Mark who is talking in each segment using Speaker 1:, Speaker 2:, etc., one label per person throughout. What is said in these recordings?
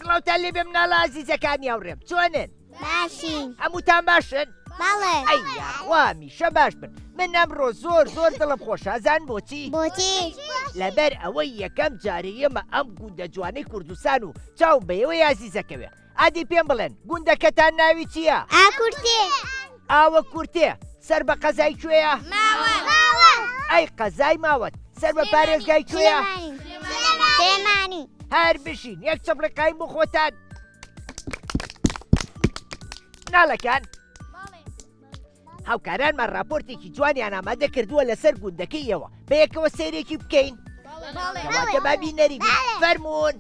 Speaker 1: سڵاوتان لێ بێ مناڵە ئازیزەکانی هاوڕێم چۆنن؟
Speaker 2: باشین.
Speaker 1: هەمووتان باشن؟
Speaker 2: بەڵێ.
Speaker 1: ئەییا وامیشە باش بن. من ئەمڕۆ زۆر دڵم خۆشە ئازان بۆچی؟
Speaker 2: بۆچی؟
Speaker 1: لەبەر ئەوەی یەکەم جارەیەمە ئەم گوندە جوانەی کوردستان و چاو بەیەوەی ئازیزەکەوێ. ئادی پێم بڵێن گوندەکەتان ناوی چییە؟
Speaker 2: ئاکورتێ.
Speaker 1: ئاوە کورتێ. سەر بە قەزای کوێیە؟
Speaker 2: ماوە.
Speaker 1: ئەی قەزای ماوەت. سەر بە پارێزگای کوێیە؟
Speaker 2: سلێمانی.
Speaker 1: هەر بشین یەک چەپڵقای بۆ خۆتان. ناڵەکان هاوکارانمان راپۆرتێکی جوانیان ئامادە کردووە لەسەر گوندەکەیەوە بە یەکەوە سەیرێکی بکەین کەواتە بابینەری فەرموون.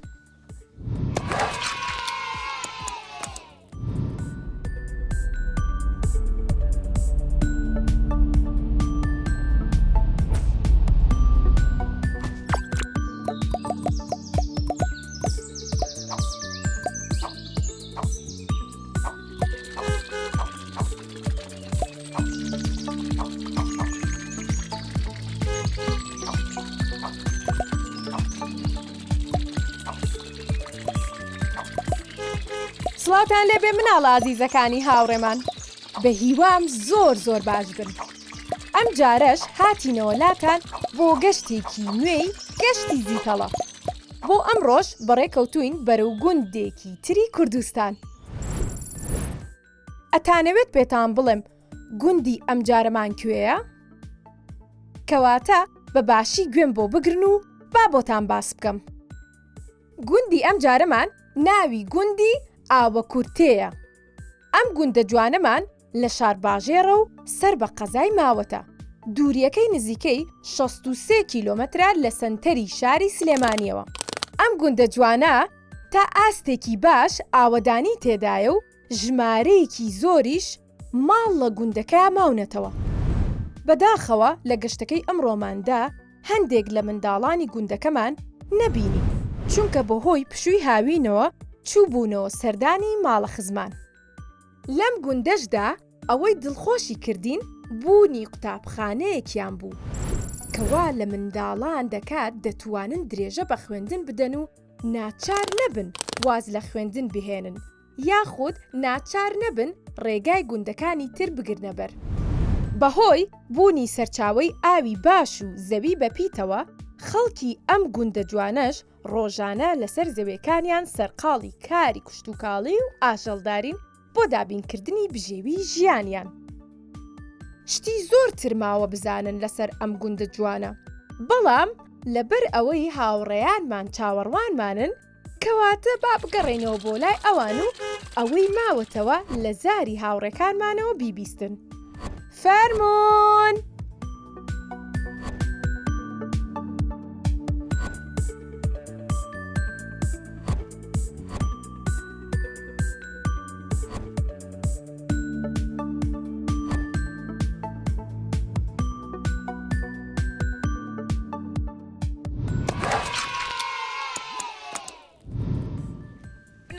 Speaker 3: سڵاوتان لێبێ مناڵە ئازیزەکانی هاوڕێمان بە هیوام زۆر باش بن. ئەم جارەش هاتینەوە لاتان بۆ گەشتێکی نوێی گەشتی زیتەڵە. بۆ ئەمڕۆژ بەڕێکەوتوین بەرەو گوندێکی تری کوردستان. ئەتانەوێت پێتان بڵێم گوندی ئەم جارەمان کوێیە؟ کەواتە بە باشی گوێم بۆ بگرن و با بۆتان باس بکەم. گوندی ئەم جارەمان ناوی گوندی ئاوە کورتەیە. ئەم گوندە جوانەمان لە شارباژێڕە و سەر بە قەزای ماوەتە. دووریەکەی نزیکەی 63 کیلۆمەترە لە سەنتەری شاری سلێمانیەوە. ئەم گوندە جوانە تا ئاستێکی باش ئاوەدانی تێدایە و ژمارەیەکی زۆریش ماڵ لە گوندەکە ماونەتەوە. بەداخەوە لە گەشتەکەی ئەمڕۆماندا هەندێک لە منداڵانی گوندەکەمان نەبینی چونکە بەهۆی پشووی هاوینەوە چوو بوونەوە سەردانی ماڵە خزمان. لەم گوندەشدا ئەوەی دڵخۆشی کردین بوونی قوتابخانەیەکیان بوو کەوا لە منداڵان دەکات دەتوانن درێژە بە خوێندن بدەن و ناچار نەبن واز لە خوێندن بهێنن یاخود ناچار نەبن ڕێگای گوندەکانی تر بگرنە بەر. بەهۆی بوونی سەرچاوەی ئاوی باش و زەوی بەپیتەوە خەڵکی ئەم گوندە جوانەش ڕۆژانە لەسەر زەویەکانیان سەرقاڵی کاری کوشتوکاڵی و ئاژەڵدارین بۆ دابینکردنی بژێوی ژیانیان. شتی زۆر ترماوە بزانن لەسەر ئەم گوندە جوانە، بەڵام لەبەر ئەوەی هاوڕێیانمان چاوەڕوانمانن کەواتە با بگەڕێنەوە بۆ لای ئەوان و ئەوەی ماوەتەوە لە زاری هاوڕێکانمانەوە بیبیستن. فەرموون!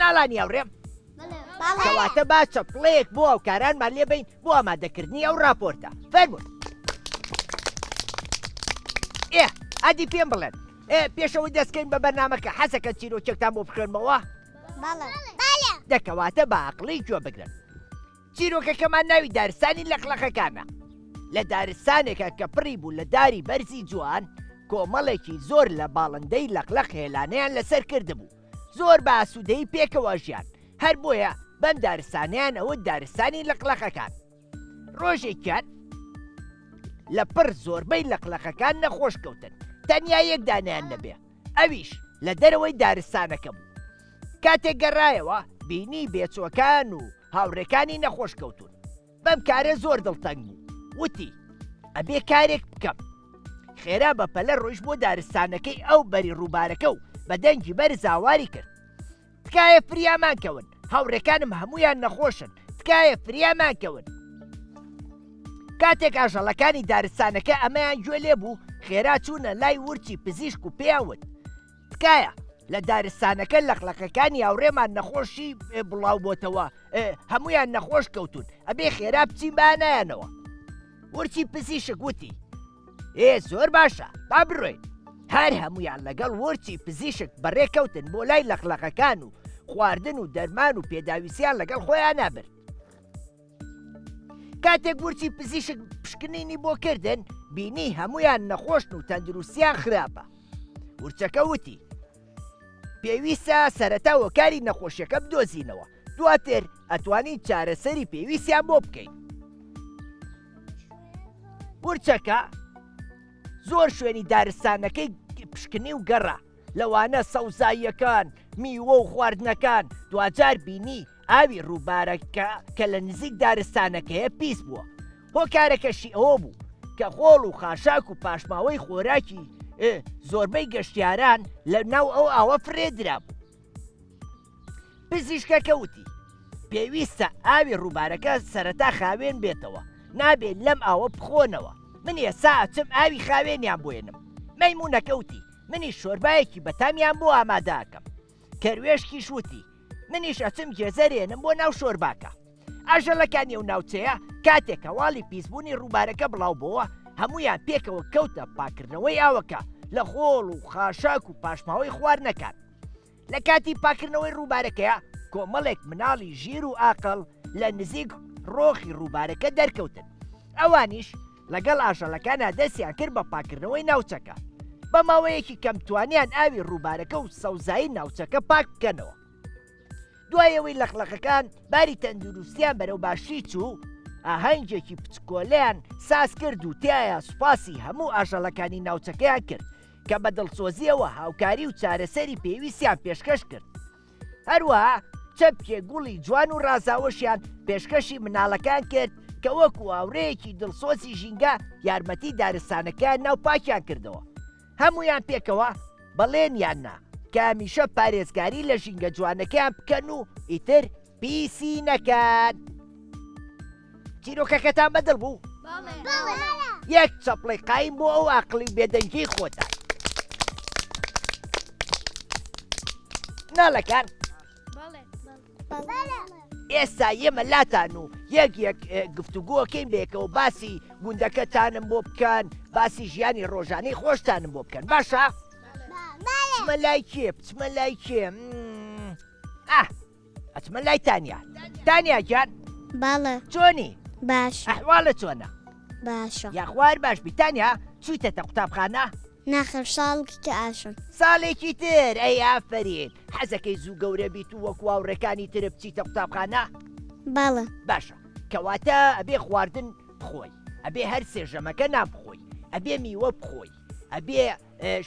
Speaker 1: ناڵانی هاوڕێم کەواتە با چەپڵەیەک بۆ هاوکارانمان لێ بین بۆ ئامادەکردنی ئەو راپۆرتە. فەرموون! ئادی پێم بڵێن پێشەوەی دەستکەین بە بەرنامەکە حەزەکەن چیرۆکێکتان بۆ بخوێنمەوە؟ دەکەواتە بە عەقڵی گوێ بگرن. چیرۆکەکەمان ناوی دارستانی لەقلەقەکانە. لە دارستانێکە کە پڕی بوو لە داری بەرزی جوان کۆمەڵێکی زۆر لە باڵندەی لەقلەق هێلانەیان لەسەر کردبوو. زۆر بە ئاسوودەی پێکەوە ژیان، هەر بۆیە بەم دارستانیان ئەوە دارستانی لەقلەقەکان. ڕۆژێکیان لە پڕ زۆربەی لەقلەقەکان نەخۆش کەوتن، تەنیا یەک دانیان نەبێ، ئەویش لە دەرەوەی دارستانەکە بوو. کاتێک گەڕایەوە بینی بێچووەکان و هاوڕێکانی نەخۆش کەوتون. بەم کارە زۆر دڵتەنگ بوو، وتی ئەبێ کارێک بکەم. خێرا بەپەلە ڕۆیشت بۆ دارستانەکەی ئەو بەری ڕووبارەکە و بە دەنگی بەرز ئاواری کرد. تکایە فریامان کەون، هاوڕێکانم هەمویان نەخۆشن، تکایە فریامان کەون. کاتێک ئاژەڵەکانی دارستانەکە ئەمەیان گوێ لێ بوو، خێرا چوونە لای ورچی پزیشک و پێیانوت تکایە لە دارستانەکە لەقلەقەکانی هاوڕێمان نەخۆشی بڵاو بۆتەوە، هەمویان نەخۆش کەوتون، ئەبێ خێرا بچین بانایانەوە. ورچی پزیشک وتی زۆر باشە، با بڕۆین. هەر هەمویان لەگەڵ ورچی پزیشک بەڕێکەوتن بۆ لای لەقلەقەکان و خواردن و دەرمان و پێداویستیان لەگەڵ خۆیان نابرد. کاتێک بورچی پزیشک پشکنینی بۆ کردن بینی هەمویان نەخۆشن و تەندروستیان خراپە. ورچەکە وتی پێویستە سەرەتا وەکاری نەخۆشیەکە بدۆزینەوە، دواتر ئەتوانین چارەسەری پێویستیان بۆ بکەین. ورچەکە زۆر شوێنی دارستانەکەی پشکنی و گەڕا، لەوانە سەوزاییەکان، میوە و خواردنەکان. دوجار بینی ئاوی ڕووبارەکە کە لە نزیک دارستانەکەیە پیس بووە. هۆکارەکەشی ئەوە بوو کە خۆڵ و خاشاک و پاشماوەی خۆراکی زۆربەی گەشتیاران لە ناو ئەو ئاوە فرێدرا بوو. پزیشکەکە وتی پێویستە ئاوی ڕووبارەکە سەرەتا خاوێن بێتەوە، نابێت لەم ئاوە بخۆنەوە. من ئێستا ئەچم ئاوی خاوێنیان بۆێنم. مەیمونەکە وتی منیش شۆربایەکی بەتامیان بۆ ئامادەکەم. کەروێشکیش وتی منیش ئەچم گێزەرێنم بۆ ناو شۆرباکە. ئاژەڵەکان نێو ناوچەیە کاتێک هەواڵی پیسبوونی ڕووبارەکە بڵاو بووە، هەمویان پێکەوە کەوتە پاکردنەوەی ئاوەکە لە خۆڵ و خاشاک و پاشماوەی خواردنەکان. لە کاتی پاکردنەوەی ڕووبارەکەیە کۆمەڵێک مناڵی ژیر و ئاقڵ لە نزیک ڕۆخی ڕووبارەکە دەرکەوتن. ئەوانیش لەگەڵ ئاژەڵەکانە دەستیان کرد بە پاکردنەوەی ناوچەکە. بە ماوەیەکی کەم توانیان ئاوی ڕووبارەکە و سەوزایی ناوچەکە پاک بکەنەوە. دوایەوەی لەخلەخەکان باری تەندروستیان بەرەو باشی چوو، ئاهەنگێکی پچکۆلەیان ساز کرد و تایە سوپاسی هەموو ئاژەڵەکانی ناوچەکەیان کرد کە بە دڵسۆزیەوە هاوکاری و چارەسەری پێویستیان پێشکەش کرد. هەروەها چەپکێ گوڵی جوان و ڕازاوەشیان پێشکەشی مناڵەکان کرد کە وەکو هاوڕێیەکی دڵسۆزی ژینگە یارمەتی دارستانەکان ناو پاکیان کردەوە. هەمویان پێکەوە بەڵێنیان نا کە هەمیشە پارێزگاری لە ژینگە جوانەکەیان بکەن و ئیتر پیسی نەکەن. چیرۆکەکەتان بەدڵ بوو؟ یەک چەپڵی قایم بۆ ئەو عەقڵی بێدەنگی خۆتان. ناڵەکان ئێستا ئێمە لاتان و یەک گفتوگۆکەین بێکەوە باسی گوندەکەتانم بۆ بکەن، باسی ژیانی ڕۆژانەی خۆشتانم بۆ بکەن، باشە؟ بچمە لای کێ؟ بچمە لای کێ؟ ئەچمە لای تانیا. تانیا گیان
Speaker 2: بەڵێ
Speaker 1: چۆنی؟
Speaker 2: باش
Speaker 1: ئەحواڵە چۆنە؟
Speaker 2: باشە
Speaker 1: یاخوار باش بیتانیا چوویتەتە قوتابخانە؟
Speaker 2: ناخر ساڵێکی کە ئاشم
Speaker 1: ساڵێکی تر ئەی ئافرین حەزەکەی زوو گەورە بیت و وەکو هاوڕێکانی ترە بچیتە قوتابخانە؟
Speaker 2: بەڵێ
Speaker 1: باشە کەواتە ئەبێ خواردن بخۆی، ئەبێ هەر سێژەمەکە نابخۆی، ئەبێ میوە بخۆی، ئەبێ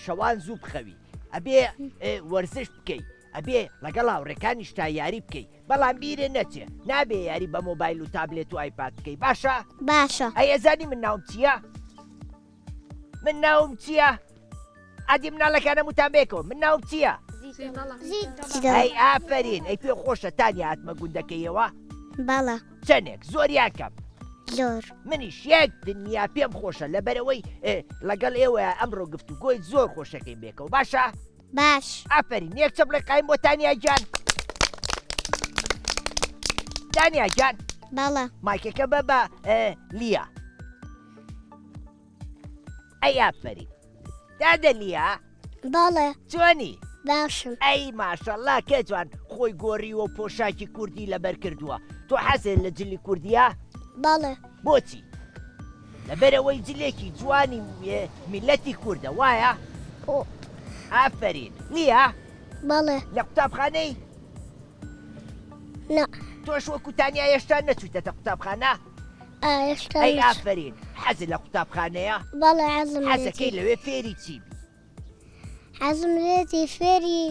Speaker 1: شەوان زوو بخەوی، ئەبێ وەرزش بکەی، ئەبێ لەگەڵ هاوڕێکانیش تا یاری بکەی، بەڵام بیرە نەچێ نابێ یاری بە مۆبایل و تابلێت و ئایپاد بکەی، باشە؟
Speaker 2: باشە
Speaker 1: ئەی ئەزانی من ناوم چییە؟ من ناوم چییە؟ ئادی مناڵەکانە وتان بێکەوە من ناوم چییە؟ ئەی ئافرین ئەی پێ خۆشە تانیا هاتمە گوندەکەیەوە؟
Speaker 2: بەڵێ
Speaker 1: چەندێک زۆریان کەم.
Speaker 2: زۆر
Speaker 1: منیش یەک دنیا پێم خۆشە لەبەرەوەی لەگەڵ ئێوە ئەمڕۆ گفتوگۆی زۆر خۆشەکەی بێکەوە، باشە؟
Speaker 2: باش
Speaker 1: ئافرین یەک چەپڵی قایم بۆ تانیا گیان. تانیا گیان
Speaker 2: بەڵێ
Speaker 1: مایکەکە بە بە لیا. ئەی ئافرین دادە لیا
Speaker 2: بەڵێ
Speaker 1: چۆنی؟
Speaker 2: باشم
Speaker 1: ئەی ماشەڵڵا کە جوان خۆی گۆڕیوە پۆشاکی کوردی لەبەر کردووە. تۆ حەزت لە جلی کوردیە؟
Speaker 2: بەڵێ
Speaker 1: بۆچی؟ لەبەرەوەی جلێکی جوانی میلەتی کووردە وایە؟ ئافرین لیا
Speaker 2: بەڵێ
Speaker 1: لە قوتابخانەی؟
Speaker 2: نا
Speaker 1: تۆش وەکو تانیا هێشتا نەچوویتەتە قوتابخانە؟
Speaker 2: ئێشتا
Speaker 1: ئەی ئافرین حەزت لە قوتابخانەیە؟
Speaker 2: بەڵێ حەزم
Speaker 1: حەزەکەی لەوێ فێری چی بی؟
Speaker 2: حەزم لێتی فێری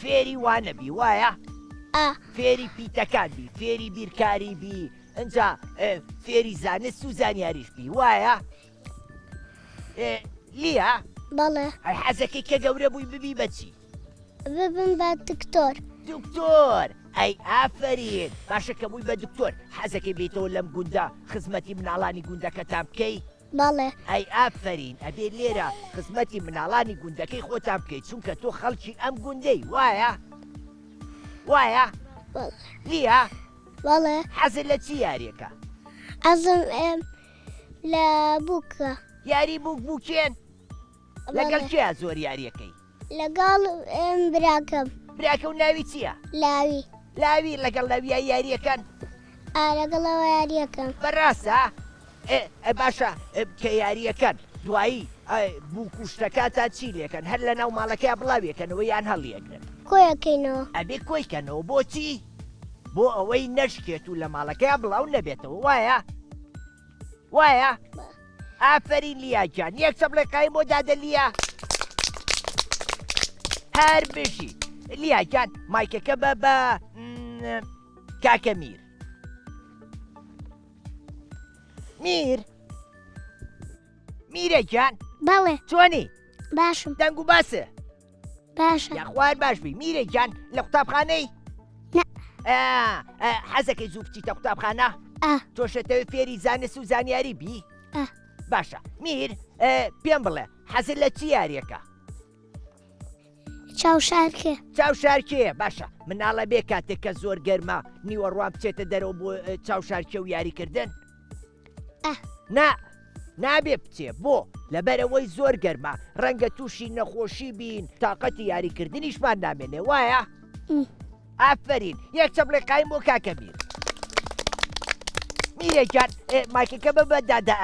Speaker 1: فێری وانەبی وایە؟
Speaker 2: ئا
Speaker 1: فێری پیتەکان بی، فێری بیرکاری بی، ئەنجا فێری زانست و زانیاریش بی وایە؟ لیا
Speaker 2: بەڵێ
Speaker 1: ئەی حەزەکەی کە گەورە بووی ببی بەچی؟
Speaker 2: ببم بە دکتۆر
Speaker 1: دکتۆر ئەی ئافرین باشە کە بووی بە دکتۆر حەزەکەی بێتەوە لەم گوندە خزمەتی مناڵانی گوندەکەتان بکەی؟
Speaker 2: بەڵێ
Speaker 1: ئەی ئافرین ئەبێ لێرە خزمەتی مناڵانی گوندەکەی خۆتان بکەیت چونکە تۆ خەڵکی ئەم گوندەی وایە؟ وایە؟
Speaker 2: بەڵێ
Speaker 1: لیا
Speaker 2: بەڵێ
Speaker 1: حەزت لە چی یاریەکە؟
Speaker 2: حەزم لە بووکە
Speaker 1: یاری بووکێن؟ لەگەڵ کێ زۆر یاریەکەی؟
Speaker 2: لەگەڵ براکەم
Speaker 1: براکە و ناوی چییە؟
Speaker 2: لاوی
Speaker 1: لاوی لەگەڵ لەویە یاریەکەن
Speaker 2: لەگەڵەوە یاریەکەم
Speaker 1: بەڕاستە باشە کە یاریەکەن دوایی بوو کوشتەکاتان چی لێکەن هەر لە ناو ماڵەکەی بڵاوێکەنەوە یان هەڵیەگرن
Speaker 2: کۆیەکەینەوە
Speaker 1: ئەبێ کۆیکەنەوە بۆچی بۆ ئەوەی نەشکێت و لە ماڵەکەی بڵاو نەبێتەوە وایە ئافرین لیاجان یەک چەپڵێقای بۆ دادە لیا هەر بژی لیاجان مایکەکە بە کاکە میرەجان
Speaker 2: بەڵێ
Speaker 1: چۆنی
Speaker 2: باشم
Speaker 1: دەنگ و باسە
Speaker 2: باشە
Speaker 1: یاخوار باش بی میرەجان لە قوتابخانەی
Speaker 2: نە
Speaker 1: حەزەکەی زوو بچیتە قوتابخانە تۆشەتەوە فێری زانست و زانیاری بی باشە میر پێم بڵێ حەزت لە چی یاریەکە
Speaker 2: چاوشارکێ
Speaker 1: چاوشارکێ باشە مناڵە بێ کاتێک کە زۆر گەرمە نیوەڕوان بچێتە دەرەوە بۆ چاوشارکێ و یاریکردن نابێ بچێ بۆ لەبەرەوەی زۆر گەرمە ڕەنگە تووشی نەخۆشی بین تااقەتی یاریکردنیشمان نامێنێ وایە ئافرین یەک چەپڵێ قایم بۆ کاکە میرەجان مایکەکە بە دادا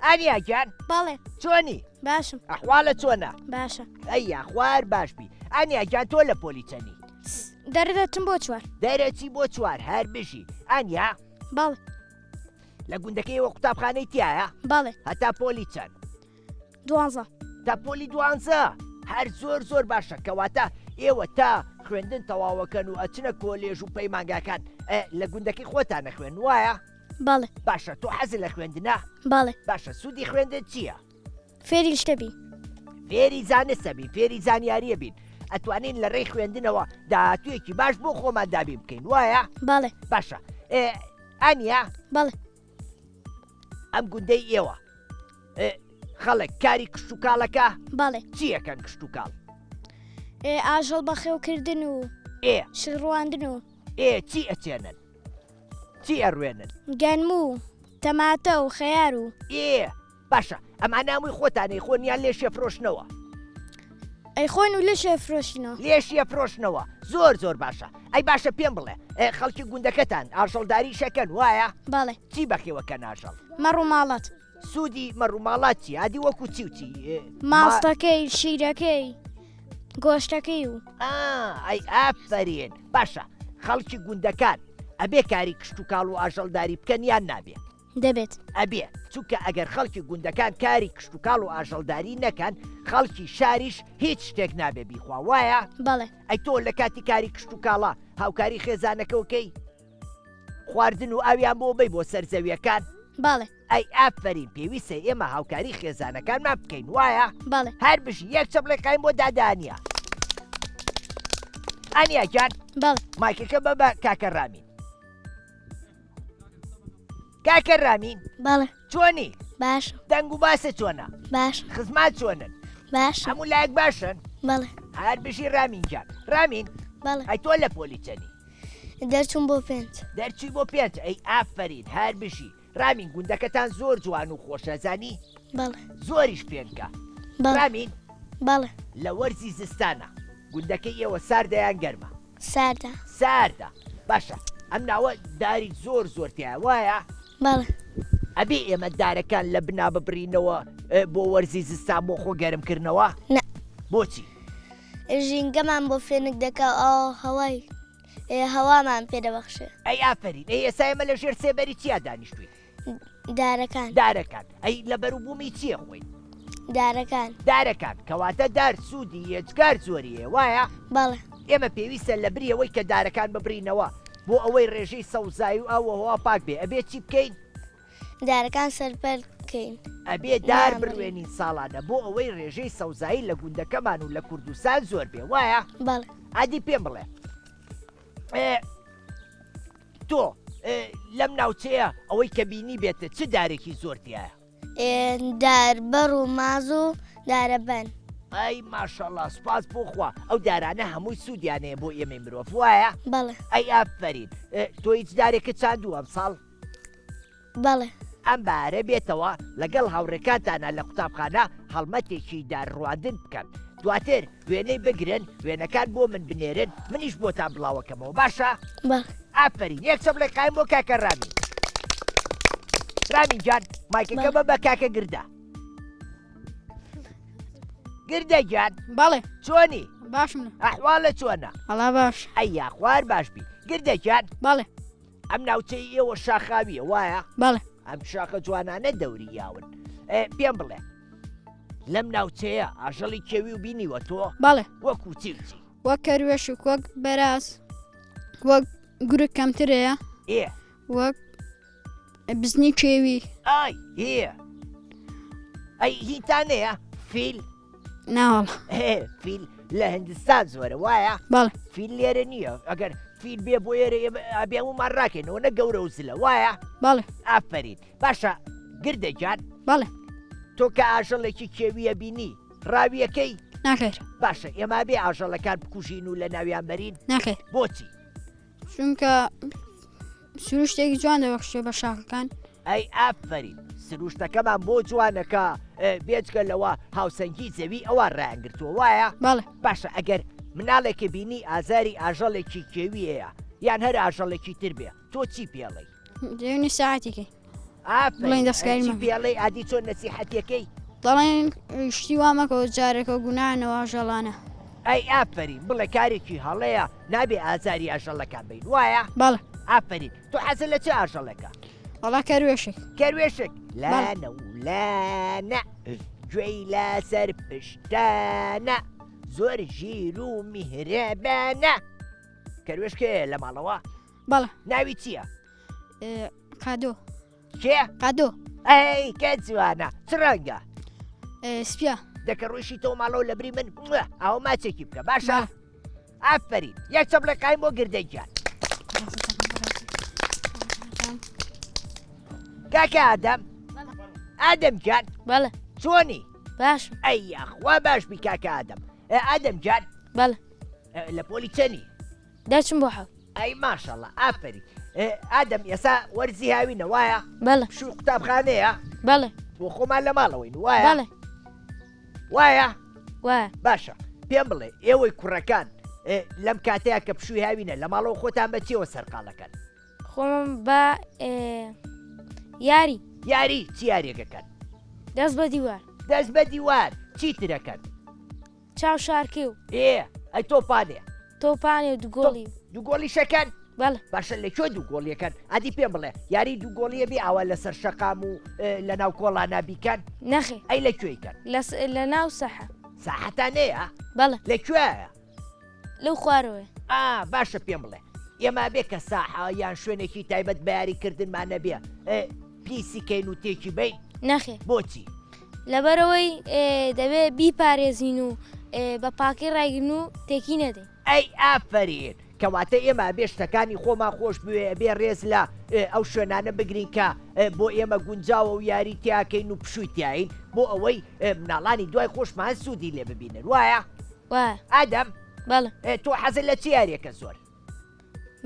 Speaker 1: ئانیاجان
Speaker 2: بەڵێ
Speaker 1: چۆنی
Speaker 2: باشم
Speaker 1: ئەحواڵە چۆنە
Speaker 2: باشە
Speaker 1: ئەیە خوار باش بی ئەنیاجان تۆ لە پۆلیچەنی
Speaker 2: دەردەچم بۆ چوار
Speaker 1: دەرەچی بۆ چوار هەر بژی ئەنیا
Speaker 2: بەڵێ
Speaker 1: لە گوندەکەیەوە قوتابخانەی تایە
Speaker 2: بەڵێ
Speaker 1: هەتا پۆلی چەند
Speaker 2: 12
Speaker 1: تا پۆلی 12 هەر زۆر باشە کەواتە ئێوە تا خوێندن تەواوەکەن و ئەچنە کۆلێژ و پەیمانگاکان لە گوندەکەی خۆتانە خوێن وایە
Speaker 2: بەڵێ
Speaker 1: باشە تۆ حەزی لە خوێندنە
Speaker 2: بەڵێ
Speaker 1: باشە سوودی خوێندن چییە؟
Speaker 2: فێری شتەبی
Speaker 1: فێری زانستە بین فێری زانیاریە بین ئەتوانین لە ڕێی خوێندنەوە داهاتوویەکی باش بۆ خۆمان دابی بکەین وایە؟
Speaker 2: بەڵێ
Speaker 1: باشە ئەنیا
Speaker 2: بەڵێ
Speaker 1: ئەم گوندەی ئێوە خەڵک کاری کشت و کاڵەکە
Speaker 2: بەڵێ
Speaker 1: چیەکەن کشت و کاڵ؟
Speaker 2: ئاژەڵ بەخێوکردن و شڕواندن و
Speaker 1: چی ئەچێنن؟ چی ئەڕوێنن؟
Speaker 2: گەنم و تەماتە و خەیار و
Speaker 1: باشە ئەمان نامووی خۆتانەی خۆنیان لێشە فرۆشنەوە
Speaker 2: ئەی خۆن و لەشێ فرۆشتنەوە
Speaker 1: لێشیە فرۆشنەوە زۆر باشە ئەی باشە پێم بڵێ خەڵکی گوندەکەتان ئاژەڵداری شەکەن وایە؟
Speaker 2: بەڵێ
Speaker 1: چی بەخێوەکە ناژەڵ؟
Speaker 2: مەڕووماڵەت
Speaker 1: سوودی مەڕووماڵات چی ئادی وەکو چی و چی؟
Speaker 2: ماستەکەی شیرەکەی گۆشتەکەی و
Speaker 1: ئەی ئافرین باشە خەڵکی گوندەکان ئەبێ کاری کشت و کاڵ و ئاژەڵداری بکەن یان نابێ
Speaker 2: دەبێت
Speaker 1: ئەبێ چونکە ئەگەر خەڵکی گوندەکان کاری کشت و کاڵ و ئاژەڵداری نەکەن خەڵکی شاریش هیچ شتێک نابێ بیخوا وایە؟
Speaker 2: بەڵێ
Speaker 1: ئەی تۆ لە کاتی کاری کشت و کاڵە هاوکاری خێزانەکەوکەی خواردن و ئاویان بۆ بەی بۆ سەرزەویەکان
Speaker 2: بەڵێ
Speaker 1: ئەی ئافرین پێویستە ئێمە هاوکاری خێزانەکانمان بکەین وایە؟
Speaker 2: بەڵێ
Speaker 1: هەر بژی یەک چەپڵێ قایم بۆ دادانیە ئەنیاجان
Speaker 2: بەڵێ
Speaker 1: مایکەکە بە کاکە ڕامین کاکە ڕامین
Speaker 2: بەڵێ
Speaker 1: چۆنی
Speaker 2: باشە
Speaker 1: دەنگ و باسە چۆنە
Speaker 2: باش
Speaker 1: خزمات چۆنن
Speaker 2: باش
Speaker 1: هەموو لایەک باشن
Speaker 2: بەڵێ
Speaker 1: هەر بژی ڕامینجان ڕامین
Speaker 2: بەڵێ
Speaker 1: ئەی تۆ لە پۆلیچەنی
Speaker 2: دەرچوم بۆ پێنج
Speaker 1: دەرچی بۆ پێنج ئەی ئافرین هەر بژی ڕامین گوندەکەتان زۆر جوان و خۆشەزانی
Speaker 2: بەڵێ
Speaker 1: زۆریش پێنکە
Speaker 2: بەڵێ
Speaker 1: ڕامین
Speaker 2: بەڵێ
Speaker 1: لە وەرزی زستانە گوندەکەی ئێوە ساردەیان گەرمە
Speaker 2: ساردا
Speaker 1: ساردە باشە ئەم ناوە داری زۆر تایە وایە؟
Speaker 2: بەڵێ
Speaker 1: ئەبێ ئێمە دارەکان لە بنا ببرینەوە بۆ وەرزی زستان بۆ خۆ گەرمکردنەوە؟
Speaker 2: نە
Speaker 1: بۆچی؟
Speaker 2: ژینگەمان بۆ فێنک دەکا هەوای هەوامان پێدەبەخشێ
Speaker 1: ئەی ئافرین ئەی ئێستا ئێمە لە ژێر سێبەری چیا دانیشتوین؟ دارەکان ئەی لە بەروبوومی چییە خۆین؟ دارەکان کەواتە دار سوودی یەجگار زۆریە وایە؟
Speaker 2: بەڵێ
Speaker 1: ئێمە پێویستە لە بریەوەی کە دارەکان ببرینەوە بۆ ئەوەی ڕێژەی سەوزایی و ئەوەوە پاک بێ ئەبێ چی بکەین؟
Speaker 2: دارەکان سەرپەر بکەین
Speaker 1: ئەبێ دار بروێنین ساڵانە بۆ ئەوەی ڕێژەی سەوزایی لە گوندەکەمان و لە کوردستان زۆر بێ وایە؟
Speaker 2: بەڵێ
Speaker 1: ئادی پێم بڵێ تۆ لەم ناوچەیە ئەوەی کە بینی بێتە چ دارێکی زۆرتیایە؟
Speaker 2: داربەر و ماز و دارەبەن
Speaker 1: ئەی ماشەڵڵا سوپاس بۆخوا ئەو دارانە هەمووی سوودیانەیە بۆ ئێمە مرۆڤ وایە؟
Speaker 2: بەڵێ
Speaker 1: ئەی ئافرین تۆ هیچ دارێکە چاندوو ئەم ساڵ؟
Speaker 2: بەڵێ
Speaker 1: ئەم بارە بێتەوە لەگەڵ هاوڕێکاتانە لە قوتابخانە هەڵمەتێکی دارڕواندن بکەن دواتر وێنەی بگرن وێنەکان بۆ من بنێرن منیش بۆتان بڵاوەکەمەوە باشە
Speaker 2: بەڵێ
Speaker 1: ئافرین یەک چەپ لە قایم بۆ کاکە ڕامین رامین جان مایکەکە بە بە کاکە گردە گردە جان
Speaker 4: بەڵێ
Speaker 1: چۆنی
Speaker 4: باشم
Speaker 1: ئەحواڵە چۆنە
Speaker 4: هەڵا باش
Speaker 1: ئەیا خوار باشبی گردە جان
Speaker 4: بەڵێ
Speaker 1: ئەم ناوچەی ئێوە شاخاویە وایە
Speaker 4: بەڵێ
Speaker 1: ئەم شاخە جوانانە دەوری یاون پێم بڵێ لەم ناوچەیە ئاژەڵی کێوی و بینیوە تۆ
Speaker 4: بەڵێ
Speaker 1: وەکو چی
Speaker 4: وەک کەروێشک وەک بەراز وەک گورگ کەمترەیە
Speaker 1: ئێ
Speaker 4: وەک بزنی کێوی
Speaker 1: ئای هەیە ئەی هیتانەیە فیل
Speaker 4: ناوەڵ
Speaker 1: فیل لە هندستان زۆرە وایە
Speaker 4: بەڵێ
Speaker 1: فیل لێرە نییە ئەگەر فیل بێ بۆ ئێرە ئەبێ ومان ڕاکەینەوە نە گەورە و زلە وایە
Speaker 4: بەڵێ
Speaker 1: ئافرین باشە گردەجان
Speaker 4: بەڵێ
Speaker 1: تۆ کە ئاژەڵێکی کێویە بینی ڕاویەکەی
Speaker 4: ناخێر
Speaker 1: باشە ئێمە بێ ئاژەڵەکان بکوژین و لە ناویان بەرین
Speaker 4: ناخێر
Speaker 1: بۆچی
Speaker 4: چونکە سروشتێکی جوان دەبەخشێ بە شاخەکان
Speaker 1: ئەی ئافرین سروشتەکەمان بۆ جوانەکە بێچکە لەوە هاوسەنگی زەوی ئەوە ڕایانگرتووە وایە
Speaker 4: بەڵێ
Speaker 1: باشە ئەگەر مناڵێکی بینی ئازاری ئاژەڵێکی کێویەیە یان هەر ئاژەڵێکی تر بێ تۆ چی پێڵێ
Speaker 4: دێنی ساعتێکی
Speaker 1: ئافرین
Speaker 4: بڵێن دەستکاری
Speaker 1: چی
Speaker 4: مەکە.
Speaker 1: پێڵێ ئادی چۆن نەسیحەتەکەی
Speaker 4: دەڵێن شتی وامەکەەوە جارێکە گوناانەوە ژەڵانە
Speaker 1: ئەی ئافرین بڵێ کارێکی هەڵەیە نابێ ئازاری ئاژەڵەکان بین وایە
Speaker 4: بەڵێ
Speaker 1: ئافرین تۆ حەزت لە چه ئاژەڵەکە
Speaker 4: وەڵا کەروێشک
Speaker 1: کەروێشک لانە و لانە گوێی لاسەر پشتانە زۆر ژیر و میهرەبانە کەروێشکێ لە ماڵەوە
Speaker 4: بەڵێ
Speaker 1: ناوی چییە
Speaker 4: قادۆ
Speaker 1: کێ
Speaker 4: قادۆ
Speaker 1: ئەی کە جوانە چ ڕەنگە
Speaker 4: سپیا
Speaker 1: دەکە ڕۆیشی تۆ ماڵەوە لە بری من ئەو ماچێکی بکە باشە ئافرین یەک چەپ لە قایم بۆ گردەیجان کاکە ئادەم ئادەم جان
Speaker 2: بەڵێ
Speaker 1: چۆنی
Speaker 2: باش
Speaker 1: ئەی یاخوا باشبی کاکە ئادەم ئادەم جان
Speaker 2: بەڵێ
Speaker 1: لە پۆلی چەنی
Speaker 2: دەچم بۆ حەوت
Speaker 1: ئەی ماشەڵە ئافری ئادەم ئێسا وەرزی هاوینە وایە
Speaker 2: بەڵێ
Speaker 1: شو قوتابخانەیە
Speaker 2: بەڵێ
Speaker 1: بۆ خۆمان لە ماڵەوەین وایە
Speaker 2: بەڵێ
Speaker 1: وایە
Speaker 2: وایە
Speaker 1: باشە پێم بڵێ ئێوەی کوڕەکان لەم کاتەیە کە پشووی هاوینە لە ماڵەوە خۆتان بەچێوە سەرقاڵەکەن
Speaker 2: خۆم بە یاری
Speaker 1: یاری چی یاریەکەکەن
Speaker 2: دەست بە دیوار
Speaker 1: دەست بە دیوار چی ترەکەن
Speaker 2: چاو شارکێ و
Speaker 1: ئەی تۆپانێ
Speaker 2: تۆپانێ و دوگۆڵی
Speaker 1: دووگۆڵی شەکەن
Speaker 2: بەڵێ
Speaker 1: باشە لەکوێ دووگۆڵیەکەن ئەدی پێم بڵێ یاری دووگۆڵیە بێ ئەوە لەسەر شەقام و لە ناو کۆڵانە بیکەن
Speaker 2: نەخێ
Speaker 1: ئەی لەکوێیکەن
Speaker 2: لە ناو سەحە
Speaker 1: ساحەتانەیە
Speaker 2: بەڵێ
Speaker 1: لەکوێیە
Speaker 2: لەو خوارەوە
Speaker 1: باشە پێم بڵێ ئێمە بێ کە ساحە یان شوێنێکی تایبەت بەیاریکردنمانە بێ پیسیکەین و تێکی بین
Speaker 2: نەخێ
Speaker 1: بۆچی
Speaker 2: لەبەرەوەی دەبێت بیپارێزین و بە پاکەی ڕایگرن و تێکی نەدەین
Speaker 1: ئەی ئافرین کەواتە ئێمە بێ شتەکانی خۆمان خۆش بوێ بێ ڕێز لە ئەو شوێنانە بگرین کە بۆ ئێمە گونجاوە و یاری تیاکەین و پشووی تیاین بۆ ئەوەی مناڵانی دوای خۆشمان سوودی لێ ببینن وایە
Speaker 2: وایە
Speaker 1: ئادەم
Speaker 2: بەڵێ
Speaker 1: تۆ حەزت لە چی یاریەکە زۆر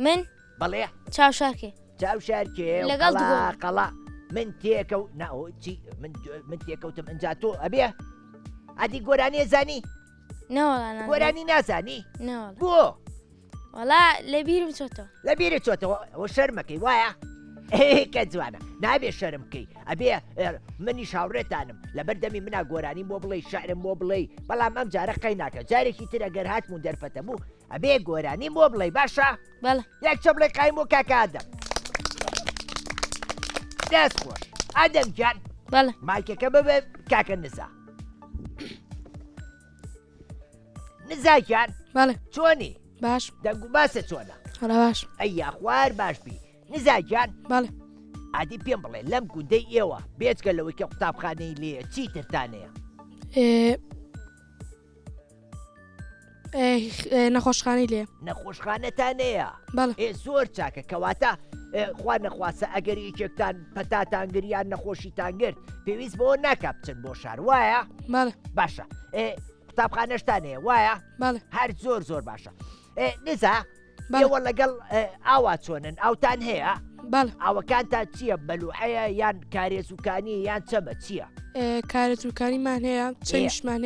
Speaker 2: من
Speaker 1: بەڵێ
Speaker 2: چاو شارکێ
Speaker 1: چاو شارکێ
Speaker 2: لەگەڵ
Speaker 1: قەڵا من تێکەوت ناچی من تێکەوتم ئەنجا تۆ ئەبێ ئەدی گۆرانیە زانی
Speaker 2: نەوەڵانە
Speaker 1: گۆرانی نازانی
Speaker 2: نەوەڵ
Speaker 1: بۆ
Speaker 2: وەڵا لە بیرم چۆتەوە
Speaker 1: لە بیرە چۆتەوە ئەوە شەرمەکەی وایە کە جوانە نابێ شەرمکەی ئەبێ منی شاوڕێتانم لە بەردەمی منا گۆرانی بۆ بڵێ شعرم بۆ بڵێ بەڵام ئەم جارە قەی ناکە جارێکی تر ئەگەر هاتمون دەرفەتە بوو ئەبێ گۆرانی بۆ بڵێ باشە
Speaker 2: بەڵێ
Speaker 1: یەک چە بڵێ قایم بۆ کاکە ئادەم دەست خۆش ئادەم جان
Speaker 2: بەڵێ
Speaker 1: مایکەکە ببێ کاکە نزا نزاکیان
Speaker 3: بەڵێ
Speaker 1: چۆنی
Speaker 3: باش
Speaker 1: دەنگ و باسە چۆنە
Speaker 3: هەڵا باش
Speaker 1: ئەی یاخوار باشبی نزاکیان
Speaker 3: بەڵێ
Speaker 1: عادی پێم بڵێ لەم گوندەی ئێوە بێچکە لەوەی کە قوتابخانەی لێ چی ترتانەیە
Speaker 3: نەخۆشخانەی لێ
Speaker 1: نەخۆشخانەتانەیە
Speaker 3: بەڵێ
Speaker 1: زۆر چاکە کەواتە خوا نەخواسە ئەگەر یەکێکتان پەتاتانگریان نەخۆشیتان گرت پێویست بۆ ناکە بچن بۆ شار وایە
Speaker 3: بەڵێ
Speaker 1: باشە قوتابخانەشتانەیە وایە
Speaker 3: بەڵێ
Speaker 1: هەر زۆر زۆر باشە نزا
Speaker 3: بەڵێ.
Speaker 1: ئێوە لەگەڵ ئاوا چۆنن ئاوتان هەیە
Speaker 3: بەڵێ
Speaker 1: ئاوەکانتان چییە بەلوحەیە یان کارێزووکانی یان چەمە چییە
Speaker 3: کارێتروکانیمان هەیە چەمیشمان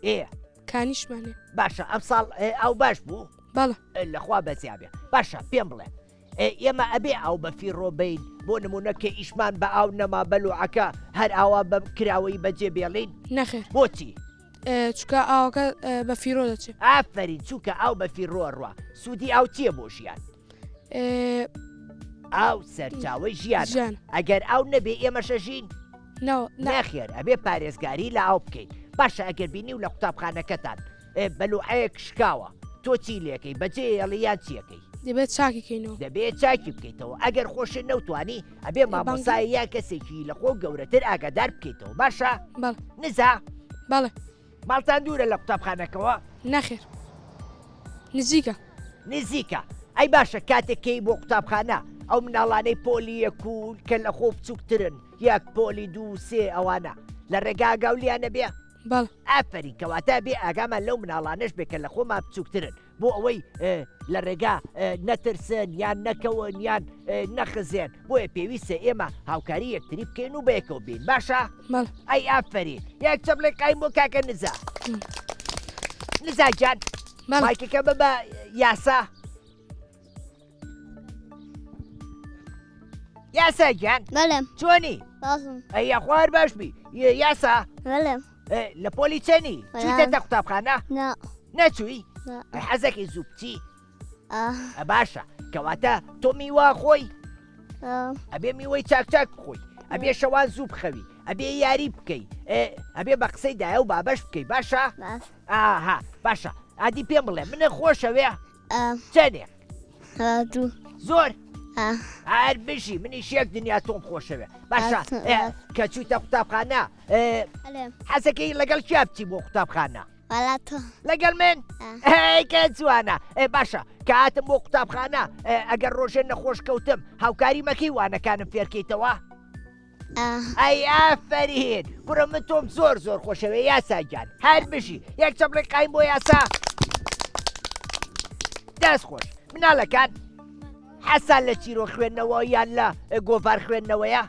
Speaker 3: هەیە
Speaker 5: کانیشمانێ
Speaker 1: باشە ئەم ساڵ ئەو باش بوو
Speaker 5: بەڵە
Speaker 1: لەخوا بەزیابێ باشە پێم بڵێ ئێمە ئەبێ ئەو بەفی ڕۆبین بۆ نمونونەکە ئیشمان بە ئاو نەما بەلوعەکە هەر ئاوا بە کراوەی بەجێ بێڵین
Speaker 5: نەخێر
Speaker 1: بۆچی
Speaker 5: چکە ئاوەکە بە فیرۆ دەچێت
Speaker 1: ئافرین چووکە ئەو بەفی ڕۆڕوە سوودی ئەو چییە بۆ ژیان ئاو سەرچاوی ژیان
Speaker 5: ژیان
Speaker 1: ئەگەر ئەو نەبێ ئێمەشەژین
Speaker 5: نەخێر
Speaker 1: ناخێر ئەبێ پارێزگاری لە ئاو بکەین باشە ئەگەر بینی و لە قوتابخانەکەتان بەلوعەیەک شکاوە تۆ چی لێکەی بەجێ ئەڵیان چیەکەی
Speaker 5: دەبێت چاکیکەینەوە
Speaker 1: دەبێت چاکی بکەیتەوە ئەگەر خۆشن نەوتوانی ئەبێ مامۆسای یان کەسێکی لە خۆ گەورەتر ئاگادار بکەیتەوە باشە
Speaker 5: بەڵ
Speaker 1: نزا
Speaker 5: بەڵێ
Speaker 1: ماڵتان دوورە لە قوتابخانەکەەوە
Speaker 5: نەخێر نزیکە
Speaker 1: نزیکە ئەی باشە کاتێکەی بۆ قوتابخانە ئەو مناڵانەی پۆلی یەکول کە لە خۆ بچووکترن یەک پۆلی 2 3 ئەوانە لە ڕێگا گاولیانە بێ
Speaker 5: بەڵ
Speaker 1: ئافرین کەواتە بێ ئاگامان لەو مناڵانش بێ کە لە خۆمان بچووکترن بۆ ئەوەی لە ڕێگا نەترسن یان نەکەون یان نەخزێن بۆیە پێویستە ئێمە هاوکاری یەکتری بکەین و بەیەکەوە بین باشە
Speaker 5: بەڵ
Speaker 1: ئەی ئافرین یەک چەپڵێ قایم بۆ کاکە نزا نزاجان
Speaker 5: بەڵ
Speaker 1: مایکەکە بە یاسا یاسا گیان
Speaker 4: بەڵێم
Speaker 1: چۆنی
Speaker 4: باشم
Speaker 1: ئەی خوار باشبی یاسا
Speaker 4: بەڵێم
Speaker 1: لە پۆلی چەنی چیتە قوتابخانە
Speaker 4: نا
Speaker 1: نەچووی
Speaker 4: نا
Speaker 1: حەزەکی زوو بچی باشە کەواتە تۆ میوا خۆی ئەبێ میوەی چاکچاک بخۆی ئەبێ شەوان زوو بخەوی ئەبێ یاری بکەی ئەبێ بە قسەی دایە و بابەش بکەی باشە
Speaker 4: باش
Speaker 1: ئاها باشە ئادی پێم بڵێ منە خۆشەوێ چەندێ
Speaker 4: دوو
Speaker 1: زۆر هەر بژی منیش یەک دنیا تۆم خۆشەوێ باشە کە چوویتە قوتابخانە
Speaker 4: بەڵێم
Speaker 1: حەزەکەی لەگەڵ کیا بچی بۆ قوتابخانە
Speaker 4: وەڵا تۆ
Speaker 1: لەگەڵ من کە جوانە باشە کە هاتم بۆ قوتابخانە ئەگەر ڕۆژێ نەخۆش کەوتم هاوکاری مەکەی وانەکانم فێرکەیتەوە ئەی ئافرین بڕە من تۆم زۆر زۆر خۆشەوێ یاساگیان هەر بژی یەک چەپڵێک قایم بۆ یاسا دەست خۆش مناڵەکان حەسان لە چیرۆ خوێندنەوە یان لە گۆڤار خوێندنەوەیە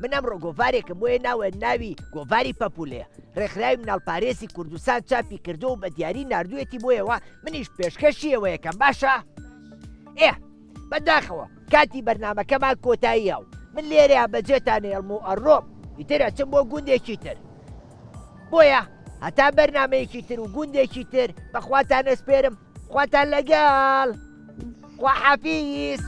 Speaker 1: من ئەمڕۆ گۆڤارێکم بۆیە ناوە ناوی گۆڤاری پەپولەیە ڕێکخراوی مناڵپارێزی کوردستان چاپی کردو و بە دیاری نردوێتی بۆیەوە منیش پێشکەشیەوە یەکەم باشە بەداخەوە کاتی بەرنامەکەمان کۆتاییە و من لێرەیە بەجێتان هێڵم و ئەڕۆم ئیترە چم بۆ گوندێکی تر بۆیە هەتا بەرنامەیەکی تر و گوندێکی تر بەخواتان ئەسپێرم خواتان لەگەڵ خواحافیز